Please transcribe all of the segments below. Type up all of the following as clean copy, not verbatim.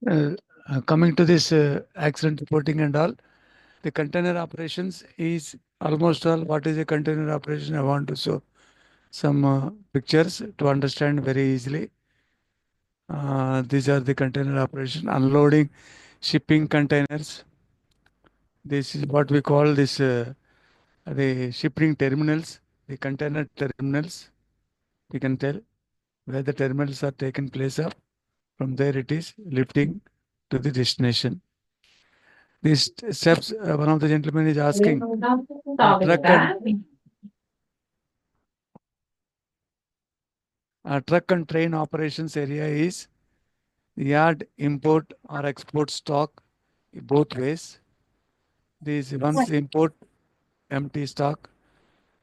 Coming to this accident reporting and all, the container operations is almost all. What is a container operation? I want to show some pictures to understand very easily. These are the container operation, unloading, shipping containers. This is what we call this the shipping terminals, the container terminals. We can tell where the terminals are taken place of. From there it is lifting to the destination. These steps, one of the gentlemen is asking, truck and train operations area is yard, import or export stock both ways. This once import empty stock,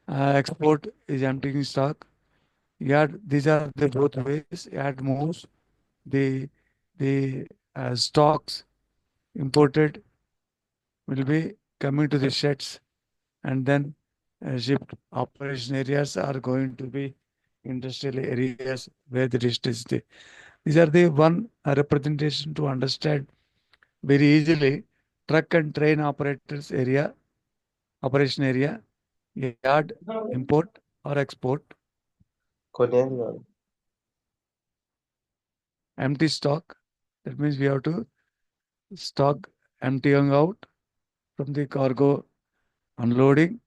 export is emptying stock. Yard, these are the both ways. Yard moves the stocks imported will be coming to the sheds and then shipped. Operation areas are going to be industrial areas where the district is. These are the one representation to understand very easily. Truck and train operators area, operation area, yard, import or export, empty stock. That means we have to stock emptying out from the cargo unloading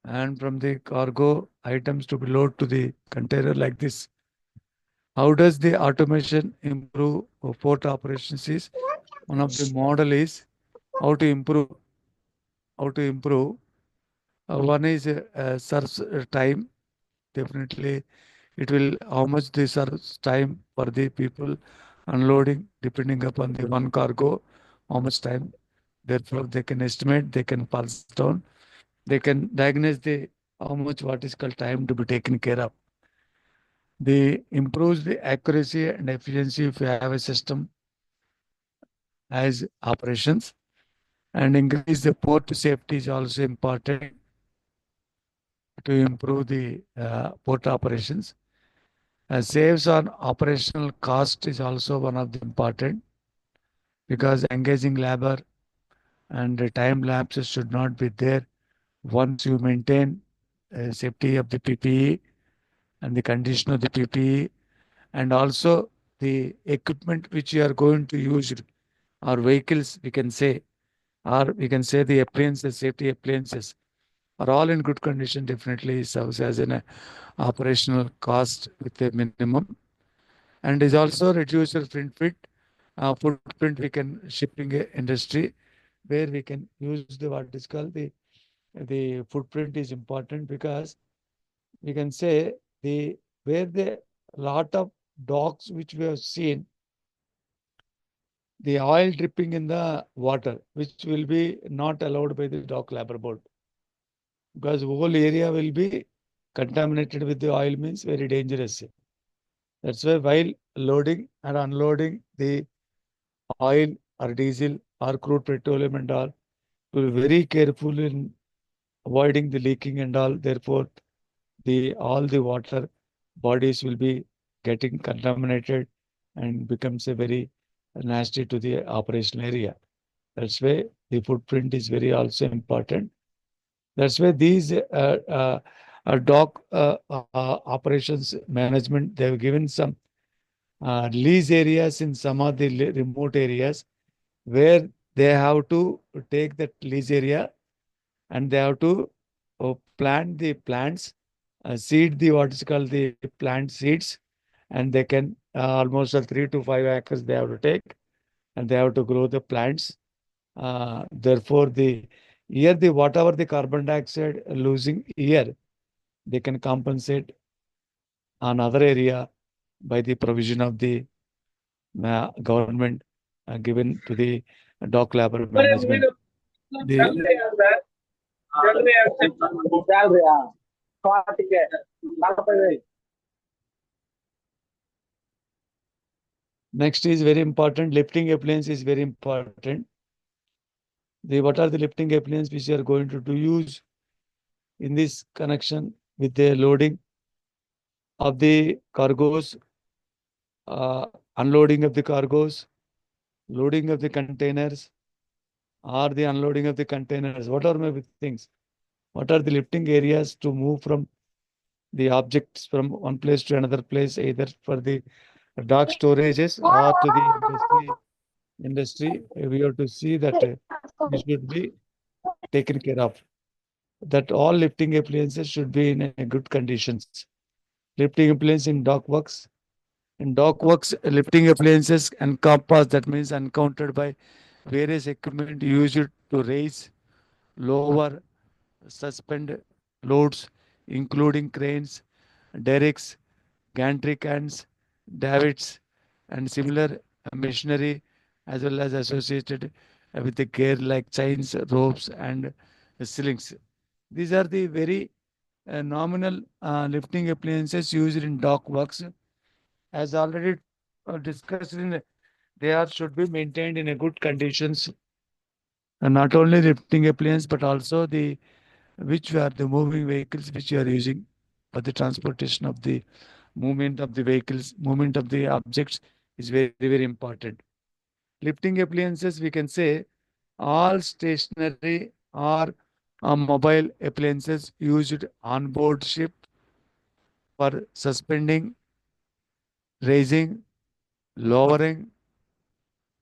and from the cargo items to be loaded to the container like this. How does the automation improve port operations is one of the model is how to improve. How to improve. One is search time. Definitely, it will how much the search time for the people unloading depending upon the one cargo, how much time. Therefore, they can estimate, they can pulse down, they can diagnose the how much what is called time to be taken care of. They improves the accuracy and efficiency if you have a system as operations, and increase the port safety is also important to improve the port operations. Saves on operational cost is also one of the important because engaging labor and the time lapses should not be there. Once you maintain safety of the PPE and the condition of the PPE and also the equipment which you are going to use or vehicles, we can say, or we can say the appliances, safety appliances are all in good condition, definitely serves as an operational cost with a minimum and is also reduce your footprint we can shipping industry where we can use the what is called the footprint is important because we can say the where the lot of docks which we have seen the oil dripping in the water which will be not allowed by the dock labor board because whole area will be contaminated with the oil means very dangerous. That's why while loading and unloading the oil or diesel or crude petroleum and all, to be very careful in avoiding the leaking and all. Therefore, all the water bodies will be getting contaminated and becomes a very nasty to the operational area. That's why the footprint is very also important. That's why these dock operations management, they have given some lease areas in some of the remote areas where they have to take that lease area and they have to plant the plants, seed the what is called the plant seeds, and they can almost 3 to 5 acres they have to take and they have to grow the plants. Therefore, the whatever the carbon dioxide losing here, they can compensate another area by the provision of the government given to the dock labor management. Next is very important. Lifting appliance is very important. What are the lifting appliances which you are going to use in this connection with the loading of the cargoes, unloading of the cargoes, loading of the containers, or the unloading of the containers, whatever may be things. What are the lifting areas to move from the objects from one place to another place, either for the dark storages or to the industry. We have to see that this should be taken care of. That all lifting appliances should be in a good conditions. Lifting appliances in dock works. In dock works, lifting appliances encompass, that means encountered by various equipment used to raise, lower, suspend loads, including cranes, derricks, gantry cans, davits, and similar machinery, as well as associated with the gear like chains, ropes, and slings. These are the very nominal lifting appliances used in dock works. As already discussed, they are should be maintained in a good conditions. And not only lifting appliance, but also the which are the moving vehicles which you are using for the transportation of the movement of the vehicles, movement of the objects is very, very important. Lifting appliances, we can say all stationary or mobile appliances used on board ship for suspending, raising, lowering,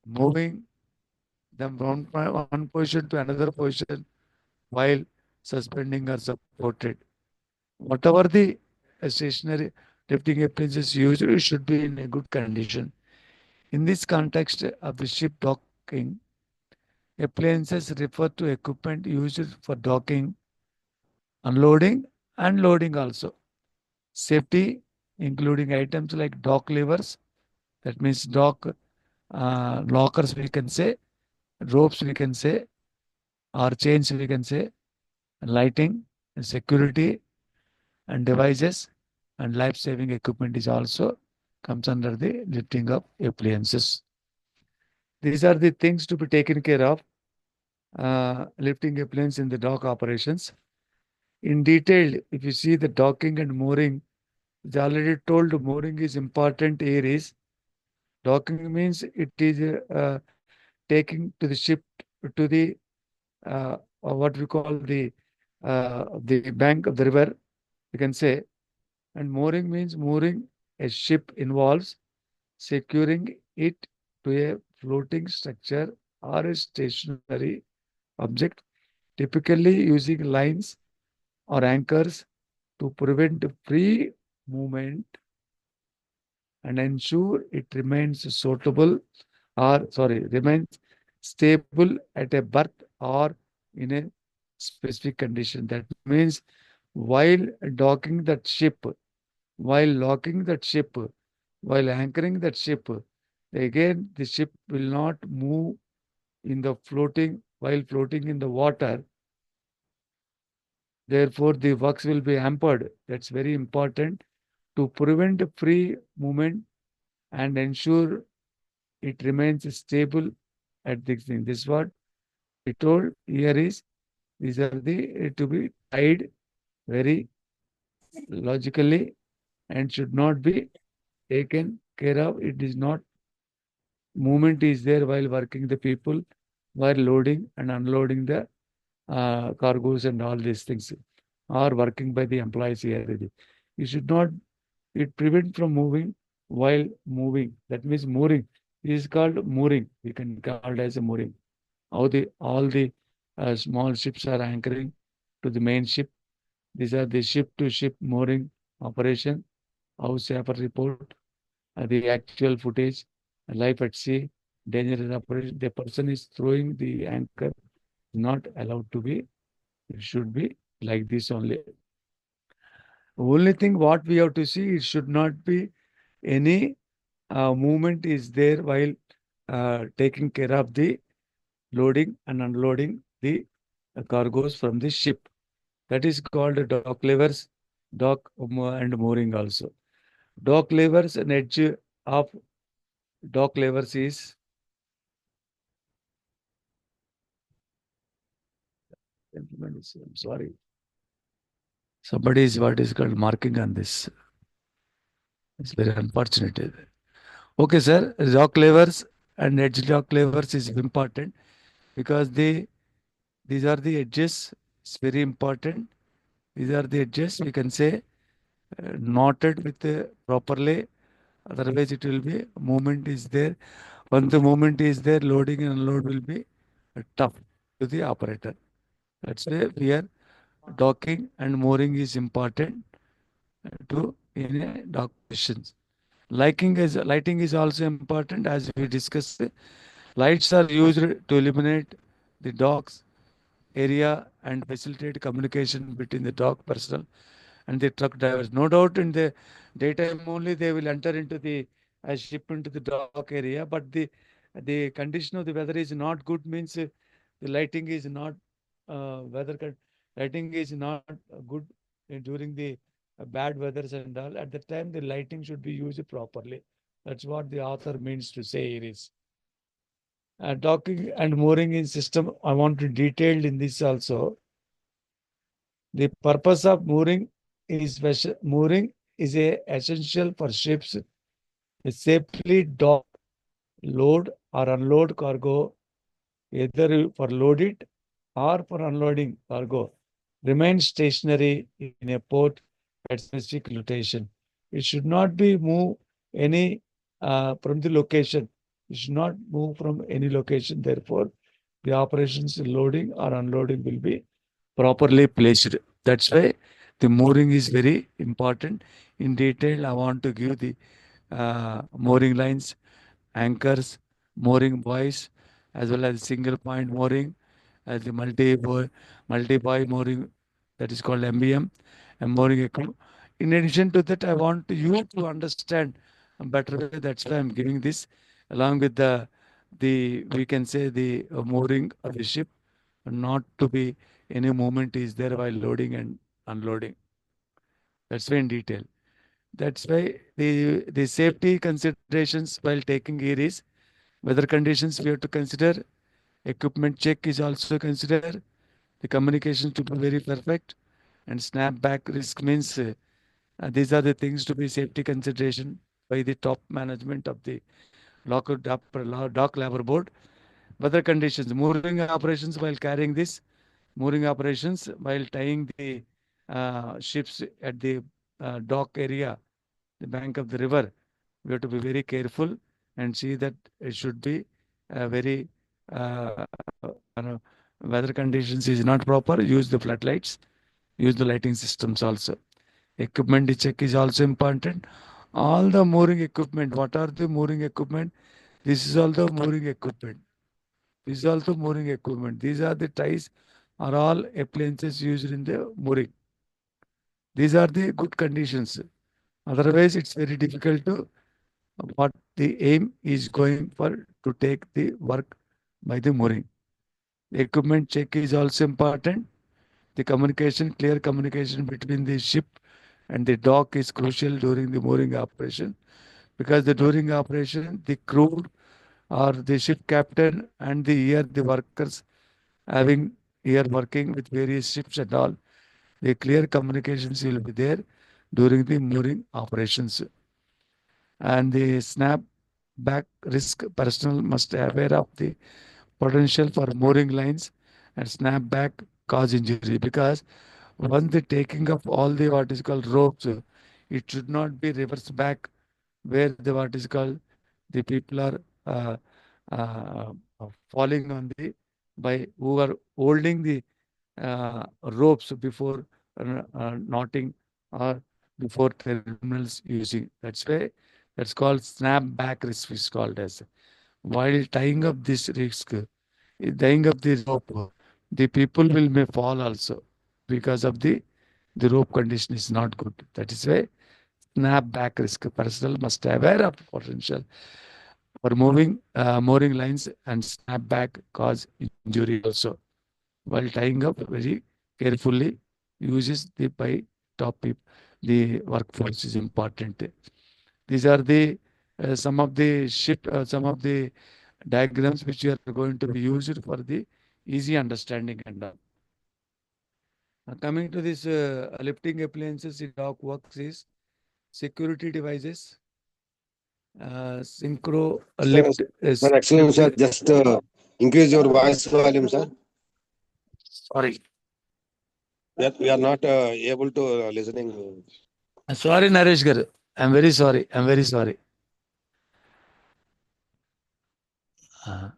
moving them from one position to another position while suspending or supported. Whatever the stationary lifting appliances used, it should be in a good condition. In this context of the ship docking, appliances refer to equipment used for docking, unloading, and loading also. Safety, including items like dock levers, that means dock lockers, we can say, ropes, we can say, or chains, we can say, lighting, security, and devices, and life-saving equipment is also comes under the lifting of appliances. These are the things to be taken care of, lifting appliance in the dock operations. In detail, if you see the docking and mooring, it's already told mooring is important areas. Docking means it is taking to the ship to the what we call the bank of the river, you can say. And mooring means mooring a ship involves securing it to a floating structure or a stationary object, typically using lines or anchors to prevent free movement and ensure it remains suitable or sorry remains stable at a berth or in a specific condition. That means while docking that ship, while locking that ship, while anchoring that ship, again the ship will not move in the floating while floating in the water. Therefore, the works will be hampered. That's very important to prevent free movement and ensure it remains stable at this thing. This is what we told here is these are the to be tied very logically and should not be taken care of. It is not movement is there while working the people, while loading and unloading the cargoes and all these things are working by the employees here. You should not it prevent from moving while moving. That means mooring. This is called mooring. We can call it as a mooring. How the all the small ships are anchoring to the main ship. These are the ship to ship mooring operation. How safer report, the actual footage, life at sea, dangerous operation. The person is throwing the anchor, not allowed to be. It should be like this only. Only thing what we have to see, it should not be any movement is there while taking care of the loading and unloading the cargoes from the ship. That is called dock levers, and mooring also. Dock levers and edge of dock levers is I'm sorry. Somebody is what is called marking on this. It's very unfortunate. Okay, sir. Dock levers and edge lock levers is important because these are the edges. It's very important. These are the edges. We can say knotted with properly. Otherwise, it will be movement is there. Once the movement is there, loading and unload will be tough to the operator. That's why here docking and mooring is important to in a dock positions. Lighting is also important as we discussed. Lights are used to illuminate the docks area and facilitate communication between the dock personnel and the truck drivers. No doubt in the daytime only they will enter into the ship into the dock area, but the condition of the weather is not good means the lighting is not lighting is not good during the bad weathers and all. At the time, the lighting should be used properly. That's what the author means to say here is. Docking and mooring in system, I want to detail in this also. The purpose of mooring is a essential for ships to safely dock, load or unload cargo, either for load it or for unloading cargo. Remain stationary in a port at specific location. It should not be moved any from the location. It should not move from any location. Therefore, the operations loading or unloading will be properly placed. That's why the mooring is very important. In detail, I want to give the mooring lines, anchors, mooring buoys, as well as single point mooring, as the multi buoy mooring, that is called MBM, and mooring equipment. In addition to that, I want you to understand a better way. That's why I'm giving this along with the we can say the mooring of the ship, not to be any movement is there while loading and unloading. That's why in detail. That's why the safety considerations while taking gear is weather conditions we have to consider, equipment check is also considered, the communication to be very perfect, and snapback risk means these are the things to be safety consideration by the top management of the dock labor board. Weather conditions, mooring operations while carrying this, mooring operations while tying the ships at the dock area, the bank of the river. We have to be very careful and see that it should be very weather conditions is not proper. Use the floodlights, use the lighting systems also. Equipment check is also important. All the mooring equipment. What are the mooring equipment? This is all the mooring equipment. This is also mooring equipment. These are the ties are all appliances used in the mooring. These are the good conditions. Otherwise, it's very difficult to what the aim is going for to take the work by the mooring. The equipment check is also important. The communication, clear communication between the ship and the dock is crucial during the mooring operation because the during operation, the crew or the ship captain and the workers having here working with various ships and all, the clear communications will be there during the mooring operations. And the snap back risk personnel must be aware of the potential for mooring lines and snap back cause injury because once the taking of all the what is called ropes, it should not be reversed back where the what is called the people are uh, falling on the by who are holding the ropes before knotting or before terminals using. That's why that's called snap back risk is called as. While tying up this risk, tying up the rope, the people will may fall also because of the rope condition is not good. That is why snap back risk. Personnel must aware of potential for moving mooring lines and snap back cause injury also. While tying up very carefully, uses the by top people. The workforce is important. These are the some of the diagrams which are going to be used for the easy understanding and all. Coming to this lifting appliances in dock works is security devices. synchro Sir, lift is sir, excellent, sir. lifting. Just increase your voice volume, sir. Sorry. We are not able to listening. Sorry, Naresh garu. I'm very sorry. I'm very sorry. Uh,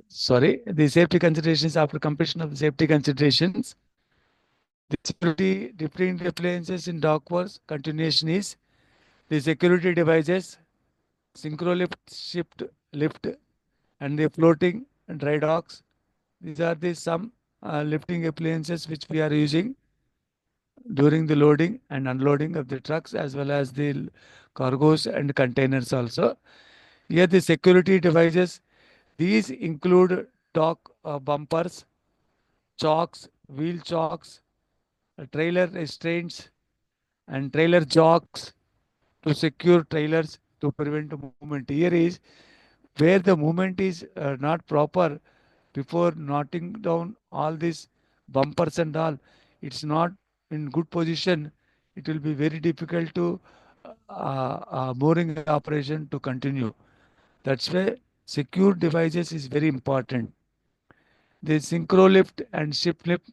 Sorry. The safety considerations after completion of the safety considerations, the security different appliances in dock works continuation is the security devices, synchro lift, shift lift, and the floating dry docks. These are the some lifting appliances which we are using during the loading and unloading of the trucks as well as the cargoes and containers also. Here the security devices, these include dock bumpers, chocks, wheel chocks, trailer restraints and trailer jocks to secure trailers to prevent movement. Here is where the movement is not proper before knotting down all these bumpers and all. It's not in good position. It will be very difficult to mooring operation to continue. That's why secure devices is very important. The synchro lift and ship lift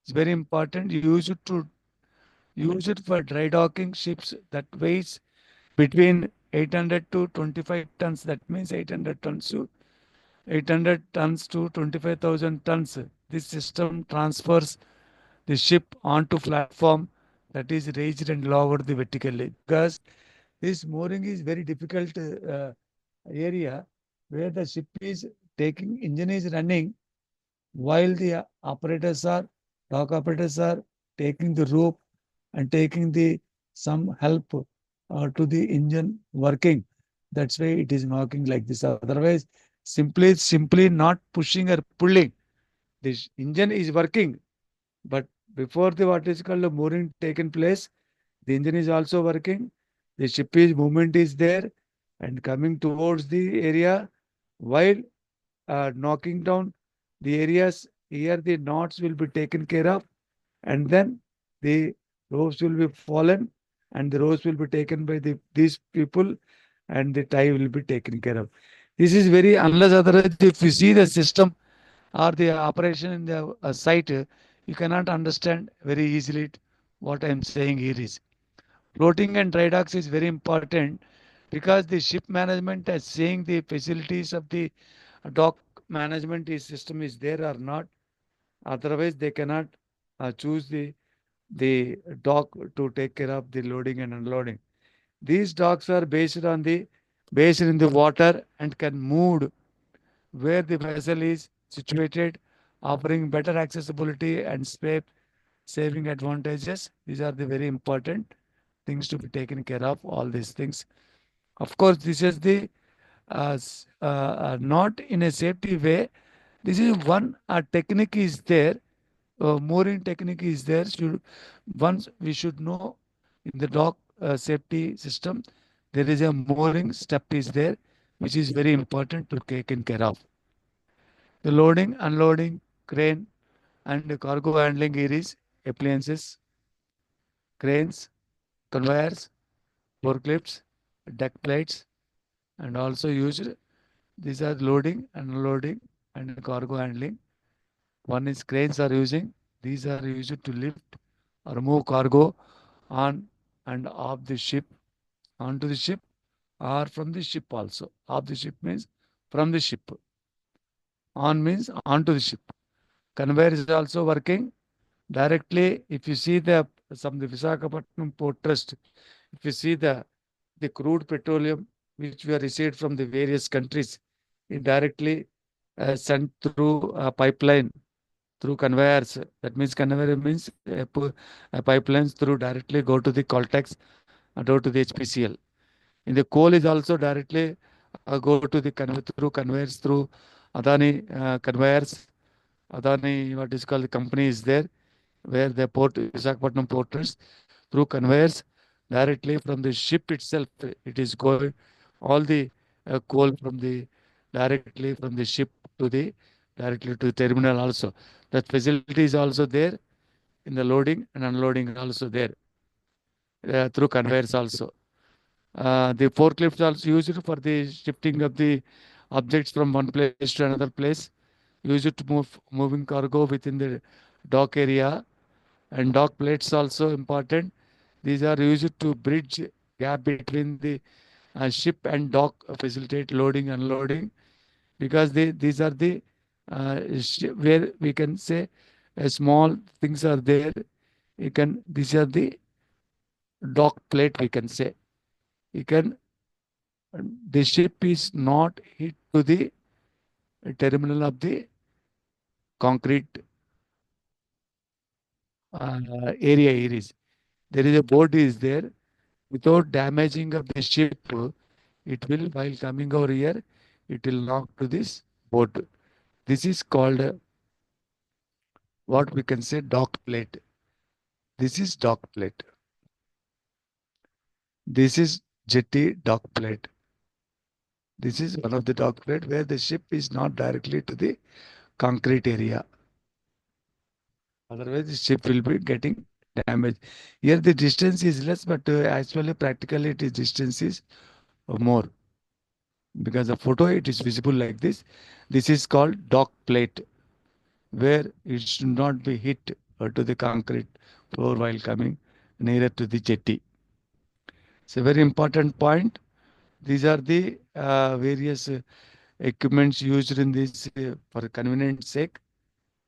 is very important. Use it for dry docking ships that weighs between 800 to 25 tons. That means 800 tons to 25,000 tons. This system transfers the ship onto platform that is raised and lowered the vertically because this mooring is very difficult area where the ship is taking engine is running while the dock operators are taking the rope and taking the some help to the engine working. That's why it is knocking like this. Otherwise, simply not pushing or pulling. This engine is working, but before the what is called the mooring taken place, the engine is also working. The ship is movement is there and coming towards the area while knocking down the areas. Here the knots will be taken care of and then the ropes will be fallen and the ropes will be taken by these people and the tie will be taken care of. This is very unless otherwise if you see the system or the operation in the site, you cannot understand very easily what I am saying here is. Floating and dry docks is very important because the ship management is saying the facilities of the dock management is system is there or not. Otherwise, they cannot choose the dock to take care of the loading and unloading. These docks are based in the water and can move where the vessel is situated, offering better accessibility and space saving advantages. These are the very important things to be taken care of. All these things. Of course, this is the not in a safety way. This is one technique is there. Mooring technique is there. Once we should know in the dock safety system, there is a mooring step is there, which is very important to taken care of. The loading, unloading, crane, and cargo handling areas, appliances, cranes, conveyors, forklifts, deck plates, and also used. These are loading, unloading, and cargo handling. One is cranes are using. These are used to lift or move cargo on and off the ship, onto the ship, or from the ship also. Off the ship means from the ship. On means onto the ship. Conveyor is also working directly. If you see the Visakhapatnam Port Trust, if you see the crude petroleum which we are received from the various countries, it directly sent through a pipeline through conveyors. That means conveyor means pipelines through directly go to the Caltex and go to the HPCL. In the coal is also directly go to the through conveyors through Adani conveyors. Adani, what is called the company is there where the port Visakhapatnam porters through conveyors directly from the ship itself. It is going all the coal from the directly from the ship to the directly to the terminal also. That facility is also there in the loading and unloading also there through conveyors also. The forklifts also used for the shifting of the objects from one place to another place, used to moving cargo within the dock area. And dock plates also important. These are used to bridge gap between the ship and dock, facilitate loading unloading, because these are the where we can say small things are there. You can These are the dock plate, we can say. You can The ship is not hit to the terminal of the concrete area areas. There is a board is there. Without damaging of the ship, it will, while coming over here, it will knock to this board. This is called what we can say dock plate. This is dock plate. This is jetty dock plate. This is one of the dock plate where the ship is not directly to the concrete area. Otherwise, the ship will be getting damaged. Here the distance is less, but actually practically it is distance is more, because the photo it is visible like this. This is called dock plate, where it should not be hit to the concrete floor while coming nearer to the jetty. It's a very important point. These are the various equipments used in this for convenience sake: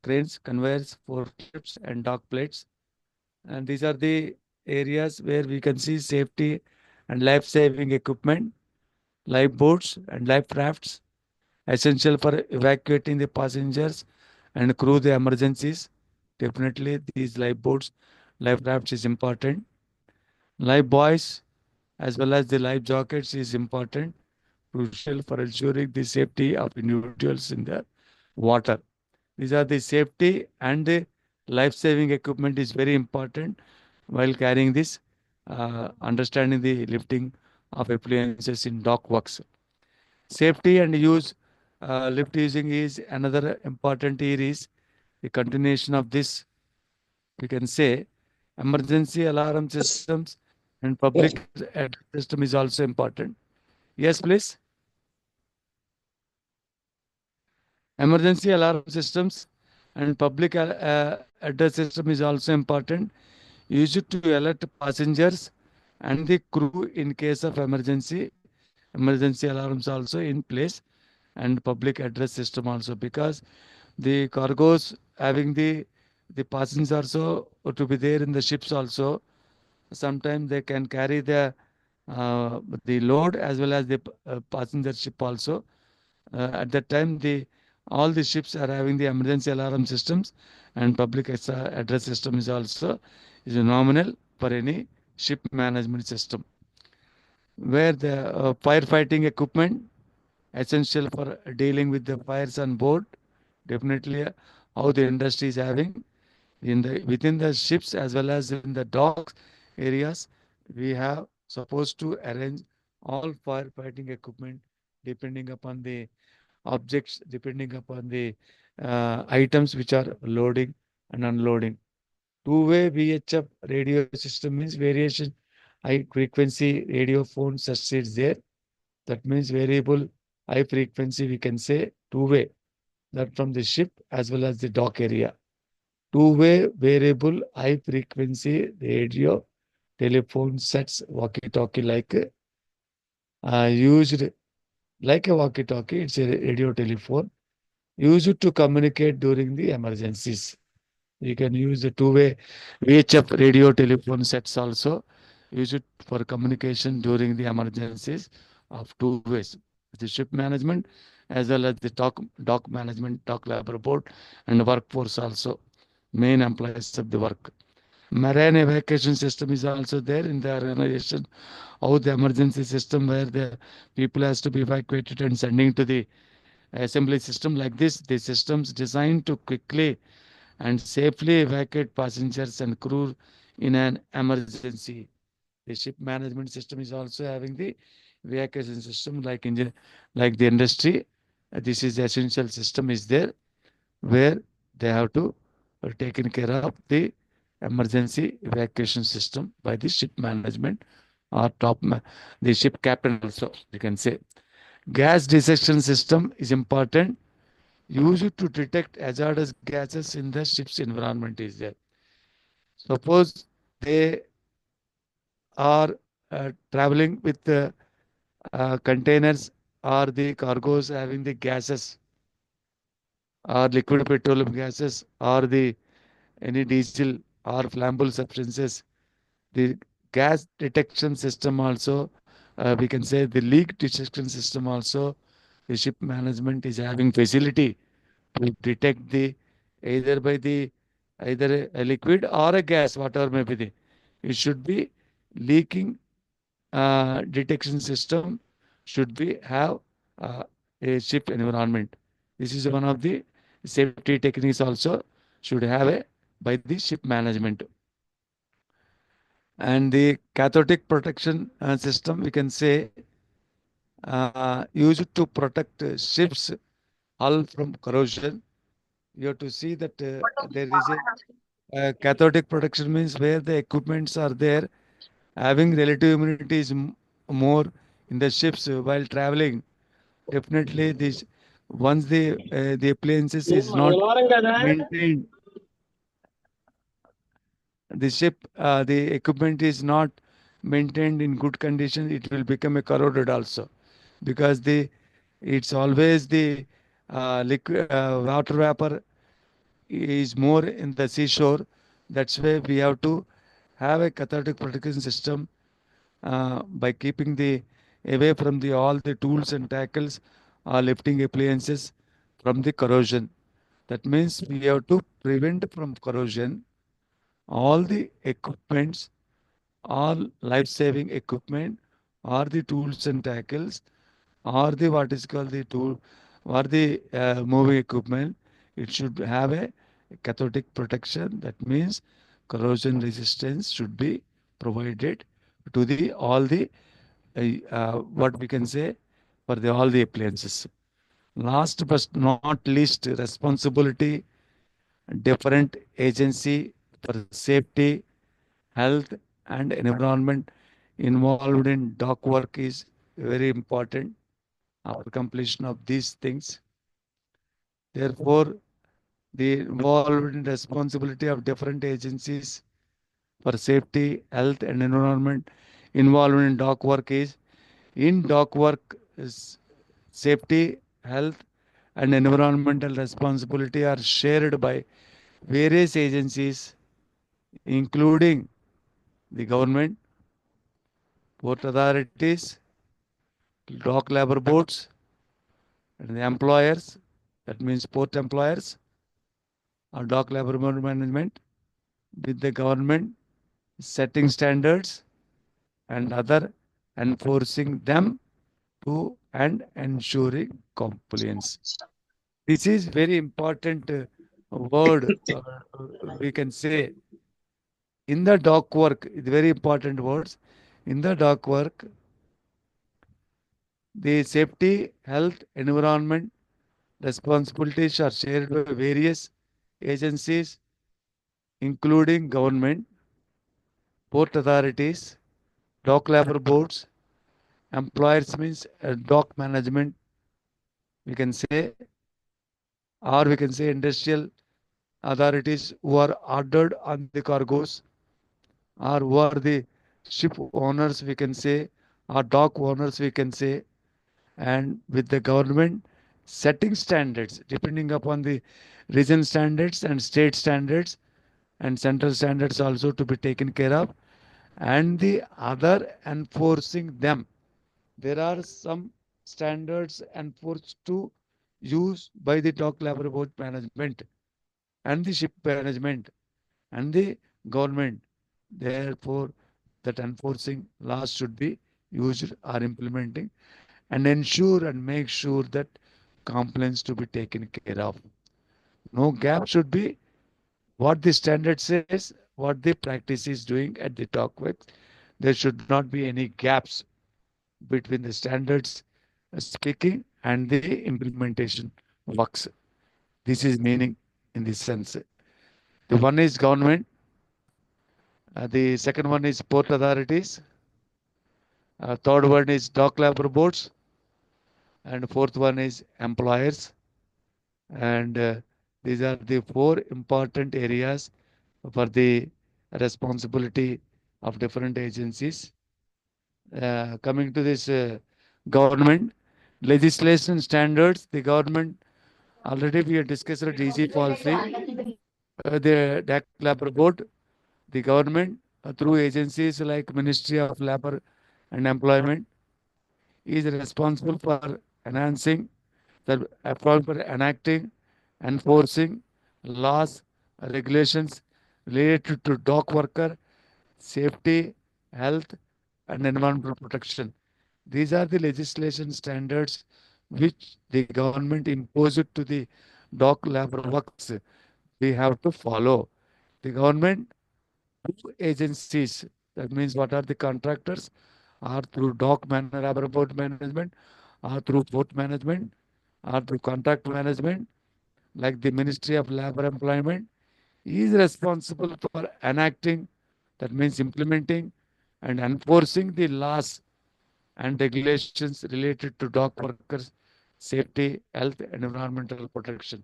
cranes, conveyors, forklifts, and dock plates. And these are the areas where we can see safety and life-saving equipment, lifeboats and life rafts, essential for evacuating the passengers and crew the emergencies. Definitely, these lifeboats, life rafts is important. Life buoys as well as the life jackets is important, crucial for ensuring the safety of individuals in the water. These are the safety and the life-saving equipment is very important while carrying this, understanding the lifting of appliances in dock works. Safety and use lift using is another important here is the continuation of this. We can say emergency alarm systems and public address system is also important. Yes, please. Emergency alarm systems and public address system is also important, used to alert passengers and the crew in case of emergency. Emergency alarms also in place, and public address system also, because the cargoes having the passengers also to be there in the ships also. Sometimes they can carry the load as well as the passenger ship also. At that time, the all the ships are having the emergency alarm systems, and public address system is also is nominal for any ship management system, where the firefighting equipment essential for dealing with the fires on board. Definitely, how the industry is having in the within the ships as well as in the docks areas, we have supposed to arrange all firefighting equipment depending upon the objects, depending upon the items which are loading and unloading. Two-way VHF radio system means variation high frequency radio phone succeeds there. That means variable high frequency, we can say two-way, that from the ship as well as the dock area. Two-way variable high frequency radio telephone sets, walkie-talkie like used like a walkie-talkie. It's a radio telephone used to communicate during the emergencies. You can use the two-way VHF radio telephone sets also, use it for communication during the emergencies of two ways. The ship management as well as the dock management, dock labor board, and workforce also, main employees of the work. Marine evacuation system is also there in the organization. How the emergency system where the people has to be evacuated and sending to the assembly system like this. The systems designed to quickly and safely evacuate passengers and crew in an emergency. The ship management system is also having the evacuation system like engine, like the industry. This is the essential system is there, where they have to taken care of the emergency evacuation system by the ship management or the ship captain also, you can say. Gas detection system is important, used to detect hazardous gases in the ship's environment is there. Suppose they are traveling with the containers or the cargoes having the gases or liquid petroleum gases or the any diesel or flammable substances. The gas detection system also, we can say the leak detection system also, the ship management is having facility to detect the either by the either a liquid or a gas, whatever may be the. It should be leaking detection system should be have uh, a ship environment. This is one of the safety techniques also should have a by the ship management. And the cathodic protection system, we can say, used to protect ships hull from corrosion. You have to see that there is a cathodic protection means where the equipments are there having relative humidity is more in the ships while traveling. Definitely, this once the appliances is not maintained, the ship, the equipment is not maintained in good condition, it will become a corroded also, because the it's always the liquid water vapor is more in the seashore. That's why we have to have a cathodic protection system by keeping the away from the all the tools and tackles or lifting appliances from the corrosion. That means we have to prevent from corrosion all the equipments, all life-saving equipment, or the tools and tackles, or the what is called the tool, or the moving equipment. It should have a cathodic protection. That means corrosion resistance should be provided to the all the what we can say for the all the appliances. Last but not least, responsibility, different agency for safety, health, and environment involved in dock work is very important. Our completion of these things. Therefore, the involved in responsibility of different agencies for safety, health, and environment involved in dock work is in dock work is safety, health, and environmental responsibility are shared by various agencies, including the government, port authorities, dock labor boards, and the employers, that means port employers or dock labor board management, with the government setting standards and other enforcing them to and ensuring compliance. This is very important word, we can say. In the dock work, very important words. In the dock work, the safety, health, environment responsibilities are shared by various agencies, including government, port authorities, dock labor boards, employers means dock management, we can say, or we can say industrial authorities who are ordered on the cargoes, or who are the ship owners, we can say, or dock owners, we can say, and with the government setting standards depending upon the region standards and state standards and central standards also to be taken care of, and the other enforcing them. There are some standards enforced to use by the dock labor board management and the ship management and the government. Therefore, that enforcing laws should be used or implementing and ensure and make sure that complaints to be taken care of. No gap should be what the standard says, what the practice is doing at the dock works. There should not be any gaps between the standards speaking and the implementation works. This is meaning in this sense. The one is government, the second one is port authorities, Third one is dock labor boards, and fourth one is employers. And these are the four important areas for the responsibility of different agencies. Coming to this government legislation standards, the government already we have discussed the DG policy, the DAC Labor Board, the government through agencies like Ministry of Labor and Employment is responsible for enhancing for enacting, enforcing laws, regulations related to dock worker safety, health, and environmental protection. These are the legislation standards which the government imposed to the dock labor works. We have to follow. The government agencies, that means what are the contractors, are through dock labor board management, are through port management, are through contract management, like the Ministry of Labor Employment, is responsible for enacting, that means implementing and enforcing the laws and regulations related to dock workers' safety, health, and environmental protection.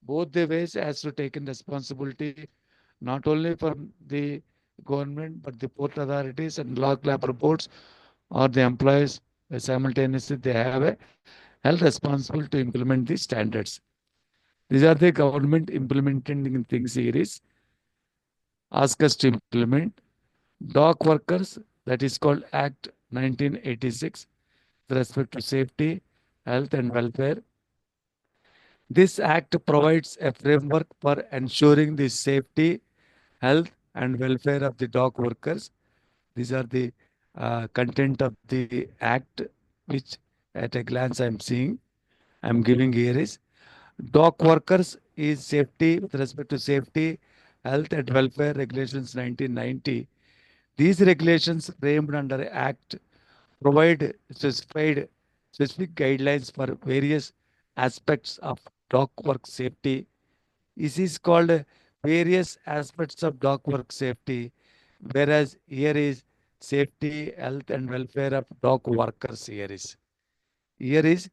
Both the ways has to take in responsibility not only from the government but the port authorities and dock labor boards or the employees simultaneously they have a held responsible to implement these standards. These are the government implementing things here is ask us to implement dock workers, that is called Act 1986 with respect to safety, health, and welfare. This act provides a framework for ensuring the safety, health, and welfare of the dock workers. These are the content of the act, which at a glance I'm seeing, I'm giving here is dock workers is safety with respect to safety, health, and welfare regulations 1990. These regulations framed under Act provide specific guidelines for various aspects of dock work safety. This is called various aspects of dock work safety, whereas here is safety, health, and welfare of dock workers. Here is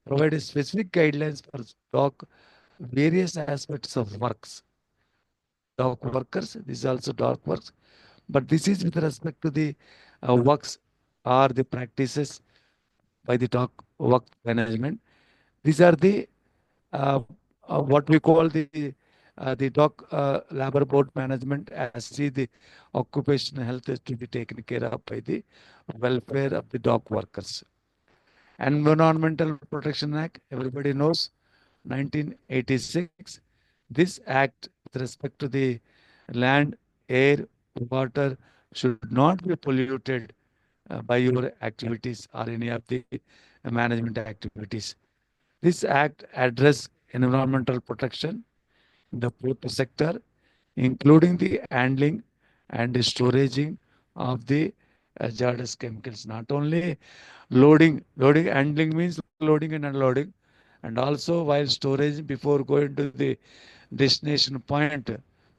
provide specific guidelines for dock various aspects of works. Dock workers, this is also dock works, but this is with respect to the works or the practices by the dock work management. These are the what we call the dock labor board management as see the occupational health is to be taken care of by the welfare of the dock workers. Environmental Protection Act, everybody knows, 1986. This act with respect to the land, air, water should not be polluted by your activities or any of the management activities. This act address environmental protection in the port sector, including the handling and storaging of the hazardous chemicals. Not only loading handling means loading and unloading, and also while storage before going to the destination point,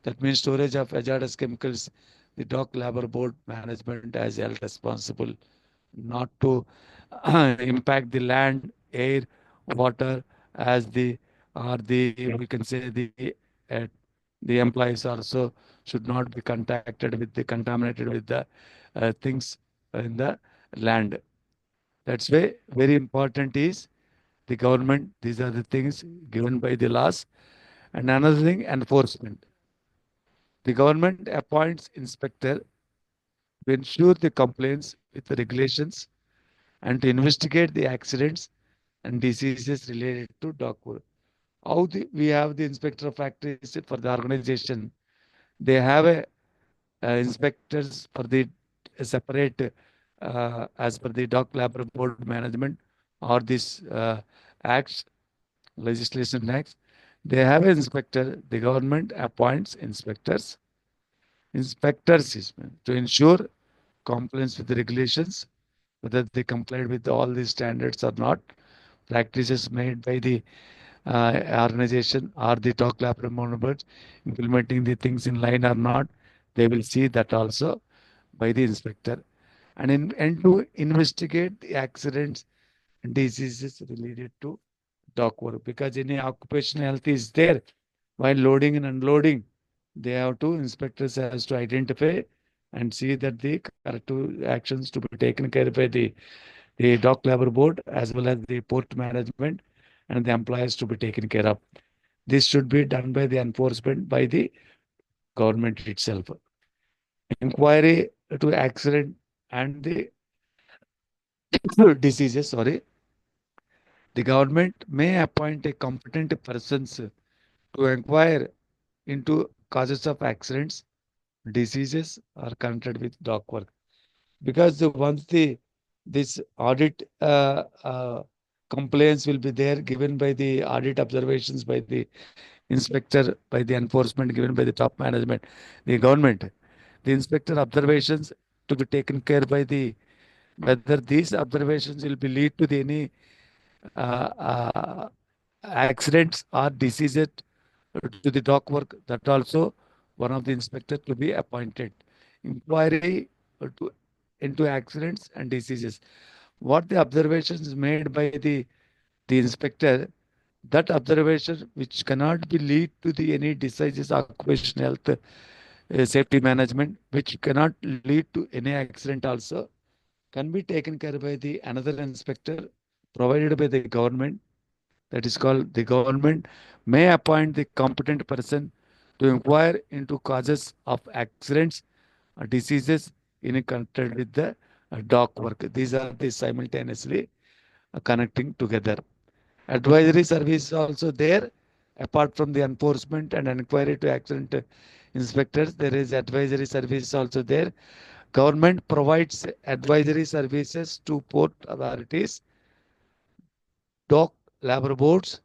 that means storage of hazardous chemicals, the dock labor board management has held responsible not to impact the land, air, water as the or the we can say uh, the employees also should not be contacted with the contaminated with the things in the land. That's why very important is the government. These are the things given by the laws. And another thing, enforcement. The government appoints inspector to ensure the compliance with the regulations and to investigate the accidents and diseases related to dog work. We have the inspector of factories for the organization. They have inspectors for the separate as per the dog labor board management or this acts legislation acts. They have an inspector. The government appoints inspectors. Inspectors is to ensure compliance with the regulations, whether they complied with all these standards or not. Practices made by the organization or the talk lab members implementing the things in line or not, they will see that also by the inspector. and to investigate the accidents and diseases related to dock work, because any occupational health is there while loading and unloading. They have to inspectors has to identify and see that the corrective actions to be taken care by the dock labor board as well as the port management and the employees to be taken care of. This should be done by the enforcement by the government itself. Inquiry to accident and the diseases, sorry, the government may appoint a competent persons to inquire into causes of accidents, diseases are connected with dock work. Because once the this audit complaints will be there given by the audit observations by the inspector, by the enforcement given by the top management, the government, the inspector observations to be taken care by the whether these observations will be lead to the any uh, uh, accidents or diseases to the dock work, that also one of the inspector to be appointed. Inquiry into accidents and diseases. What the observations made by the inspector, that observation which cannot be lead to the any diseases, occupational health, safety management, which cannot lead to any accident also, can be taken care by the another inspector provided by the government. That is called the government may appoint the competent person to inquire into causes of accidents or diseases in connected with the dock work. These are the simultaneously connecting together. Advisory service is also there. Apart from the enforcement and inquiry to accident inspectors, there is advisory service also there. Government provides advisory services to port authorities, dock labor boards,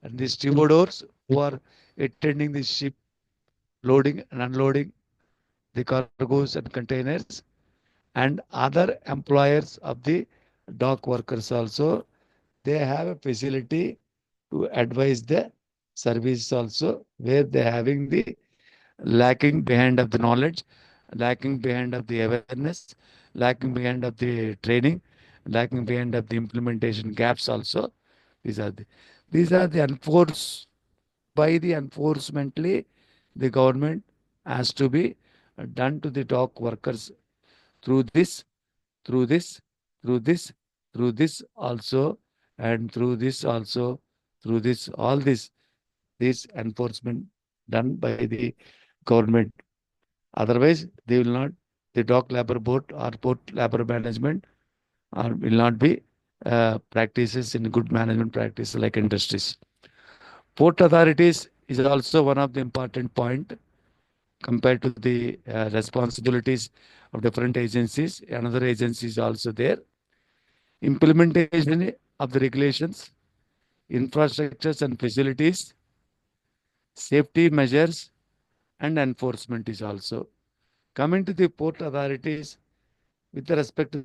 and the stevedores who are attending the ship loading and unloading the cargoes and containers, and other employers of the dock workers also. They have a facility to advise the service also, where they having the lacking behind of the knowledge, lacking behind of the awareness, lacking behind of the training, lacking behind of the implementation gaps also. These are the enforced by the enforcementally the government has to be done to the dock workers through this, through this, through this, through this also, and through this also, through this, all this enforcement done by the government. Otherwise, they will not, the dock labor board or port labor management or will not be practices in good management practice like industries. Port authorities is also one of the important point compared to the responsibilities of different agencies. Another agency is also there. Implementation of the regulations, infrastructures and facilities, safety measures, and enforcement is also. Coming to the port authorities, with respect to